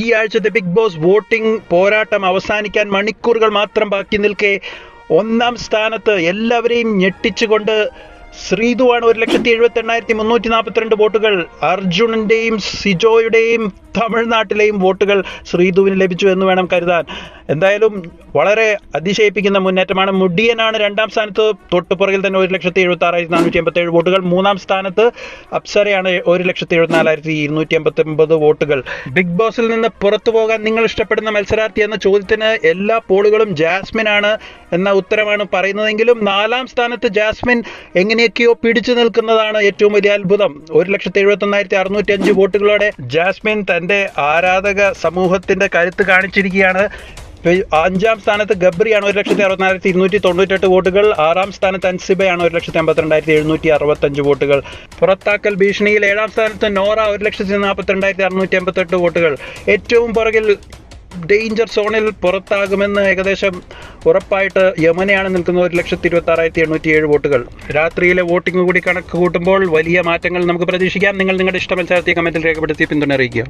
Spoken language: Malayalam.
ഈ ആഴ്ചത്തെ ബിഗ് ബോസ് വോട്ടിംഗ് പോരാട്ടം അവസാനിക്കാൻ മണിക്കൂറുകൾ മാത്രം ബാക്കി നിൽക്കെ ഒന്നാം സ്ഥാനത്ത് എല്ലാവരെയും ഞെട്ടിച്ചുകൊണ്ട് ശ്രീധുവാണ് 1,78,342 വോട്ടുകൾ. അർജുനന്റെയും സിജോയുടെയും തമിഴ്നാട്ടിലെയും വോട്ടുകൾ ശ്രീധുവിന് ലഭിച്ചു എന്ന് വേണം കരുതാൻ. എന്തായാലും വളരെ അതിശയിപ്പിക്കുന്ന മുന്നേറ്റമാണ്. മുടിയനാണ് രണ്ടാം സ്ഥാനത്ത്, തൊട്ടുപുറകിൽ തന്നെ 1,76,487 വോട്ടുകൾ. മൂന്നാം സ്ഥാനത്ത് അപ്സരയാണ് 1,74,289 വോട്ടുകൾ. ബിഗ് ബോസിൽ നിന്ന് പുറത്തു പോകാൻ നിങ്ങൾ ഇഷ്ടപ്പെടുന്ന മത്സരാർത്ഥി എന്ന ചോദ്യത്തിന് എല്ലാ പോളുകളും ജാസ്മിൻ ആണ് എന്ന ഉത്തരമാണ് പറയുന്നതെങ്കിലും നാലാം സ്ഥാനത്ത് ജാസ്മിൻ എങ്ങനെയൊക്കെയോ പിടിച്ചു നിൽക്കുന്നതാണ് ഏറ്റവും വലിയ അത്ഭുതം. 1,71,605 വോട്ടുകളോടെ ജാസ്മിൻ തന്റെ ആരാധക സമൂഹത്തിന്റെ കരുത്ത് കാണിച്ചിരിക്കുകയാണ്. അഞ്ചാം സ്ഥാനത്ത് ഗബ്രിയാണ് 1,64,298 വോട്ടുകൾ. ആറാം സ്ഥാനത്ത് അൻസിബയാണ് 1,52,765 വോട്ടുകൾ. പുറത്താക്കൽ ഭീഷണിയിൽ ഏഴാം സ്ഥാനത്ത് നോറ 1,42,688 വോട്ടുകൾ. ഏറ്റവും പുറകിൽ ഡേഞ്ചർ സോണിൽ പുറത്താകുമെന്ന് ഏകദേശം ഉറപ്പായിട്ട് യമനയാണ് നിൽക്കുന്നത് 1,26,807 വോട്ടുകൾ. രാത്രിയിലെ വോട്ടിംഗ് കൂടി കണക്ക് കൂട്ടുമ്പോൾ വലിയ മാറ്റങ്ങൾ നമുക്ക് പ്രതീക്ഷിക്കാം. നിങ്ങൾ നിങ്ങളുടെ ഇഷ്ട മത്സരത്തെ കമന്റിൽ രേഖപ്പെടുത്തി പിന്തുണ അറിയിക്കുക.